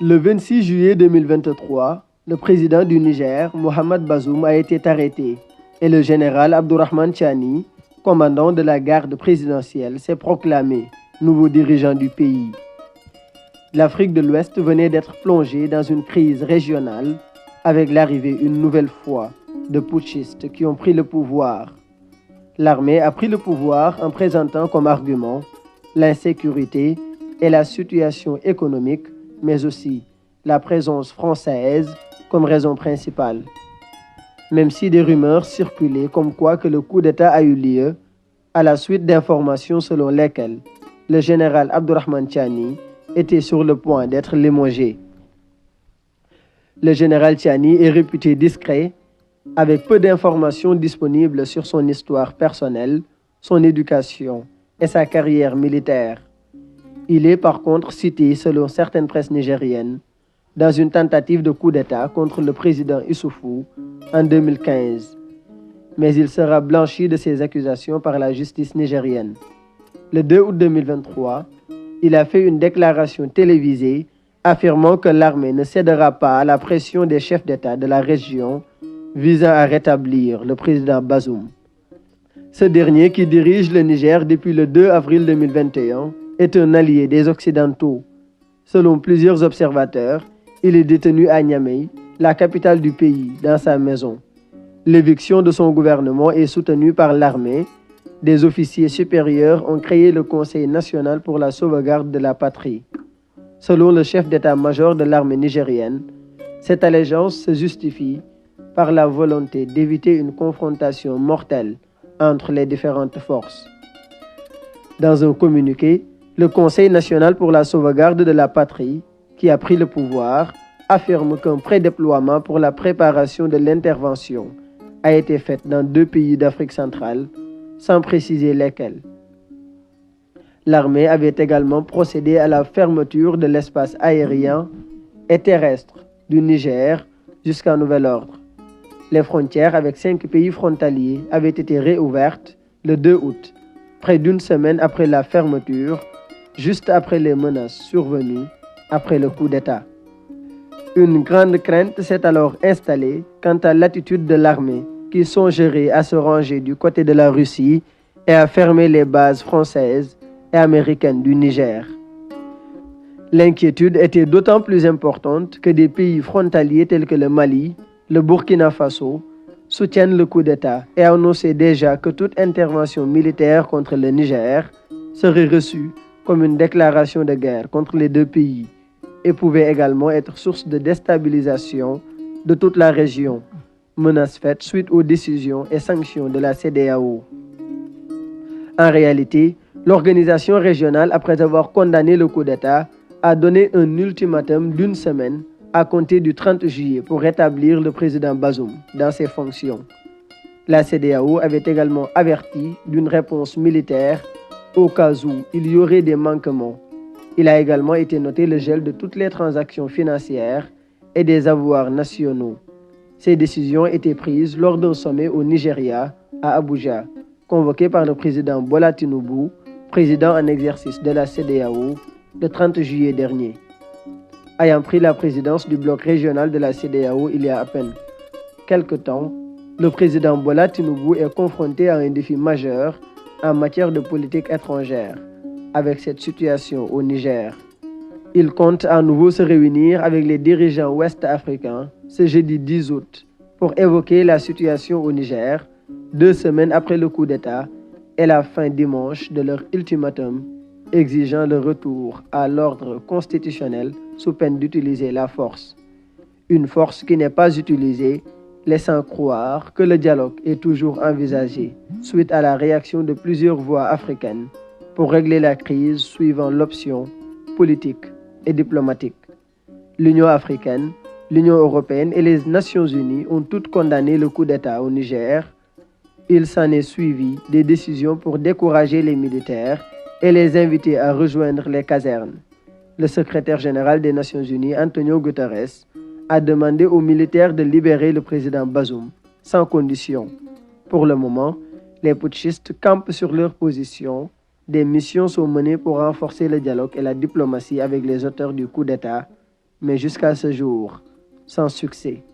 Le 26 juillet 2023, le président du Niger, Mohamed Bazoum, a été arrêté et le général Abdourahmane Tiani, commandant de la garde présidentielle, s'est proclamé nouveau dirigeant du pays. L'Afrique de l'Ouest venait d'être plongée dans une crise régionale avec l'arrivée une nouvelle fois de putschistes qui ont pris le pouvoir. L'armée a pris le pouvoir en présentant comme argument l'insécurité et la situation économique, mais aussi la présence française comme raison principale. Même si des rumeurs circulaient comme quoi que le coup d'État a eu lieu à la suite d'informations selon lesquelles le général Abdourahmane Tiani était sur le point d'être limogé. Le général Tiani est réputé discret, avec peu d'informations disponibles sur son histoire personnelle, son éducation et sa carrière militaire. Il est par contre cité, selon certaines presses nigériennes, dans une tentative de coup d'État contre le président Issoufou en 2015. Mais il sera blanchi de ces accusations par la justice nigérienne. Le 2 août 2023, il a fait une déclaration télévisée affirmant que l'armée ne cédera pas à la pression des chefs d'État de la région visant à rétablir le président Bazoum. Ce dernier, qui dirige le Niger depuis le 2 avril 2021, est un allié des Occidentaux. Selon plusieurs observateurs, il est détenu à Niamey, la capitale du pays, dans sa maison. L'éviction de son gouvernement est soutenue par l'armée. Des officiers supérieurs ont créé le Conseil national pour la sauvegarde de la patrie. Selon le chef d'état-major de l'armée nigérienne, cette allégeance se justifie par la volonté d'éviter une confrontation mortelle entre les différentes forces. Dans un communiqué, le Conseil national pour la sauvegarde de la patrie, qui a pris le pouvoir, affirme qu'un prédéploiement pour la préparation de l'intervention a été fait dans 2 pays d'Afrique centrale, sans préciser lesquels. L'armée avait également procédé à la fermeture de l'espace aérien et terrestre du Niger jusqu'à nouvel ordre. Les frontières avec 5 pays frontaliers avaient été réouvertes le 2 août, près d'une semaine après la fermeture, juste après les menaces survenues après le coup d'État. Une grande crainte s'est alors installée quant à l'attitude de l'armée, qui songerait à se ranger du côté de la Russie et à fermer les bases françaises et américaines du Niger. L'inquiétude était d'autant plus importante que des pays frontaliers tels que le Mali, le Burkina Faso, soutiennent le coup d'État et annonçaient déjà que toute intervention militaire contre le Niger serait reçue comme une déclaration de guerre contre les 2 pays et pouvait également être source de déstabilisation de toute la région, menace faite suite aux décisions et sanctions de la CEDEAO. En réalité, l'organisation régionale, après avoir condamné le coup d'État, a donné un ultimatum d'1 semaine à compter du 30 juillet pour rétablir le président Bazoum dans ses fonctions. La CEDEAO avait également averti d'une réponse militaire au cas où il y aurait des manquements. Il a également été noté le gel de toutes les transactions financières et des avoirs nationaux. Ces décisions étaient prises lors d'un sommet au Nigeria, à Abuja, convoqué par le président Bola Tinubu, président en exercice de la CEDEAO, le 30 juillet dernier. Ayant pris la présidence du bloc régional de la CEDEAO il y a à peine quelque temps, le président Bola Tinubu est confronté à un défi majeur en matière de politique étrangère, avec cette situation au Niger. Il compte à nouveau se réunir avec les dirigeants ouest-africains ce jeudi 10 août pour évoquer la situation au Niger, 2 semaines après le coup d'État et la fin dimanche de leur ultimatum exigeant le retour à l'ordre constitutionnel sous peine d'utiliser la force. Une force qui n'est pas utilisée, laissant croire que le dialogue est toujours envisagé suite à la réaction de plusieurs voix africaines pour régler la crise suivant l'option politique et diplomatique. L'Union africaine, l'Union européenne et les Nations unies ont toutes condamné le coup d'État au Niger. Il s'en est suivi des décisions pour décourager les militaires et les inviter à rejoindre les casernes. Le secrétaire général des Nations unies, Antonio Guterres, a demandé aux militaires de libérer le président Bazoum, sans condition. Pour le moment, les putschistes campent sur leur position. Des missions sont menées pour renforcer le dialogue et la diplomatie avec les auteurs du coup d'État, mais jusqu'à ce jour, sans succès.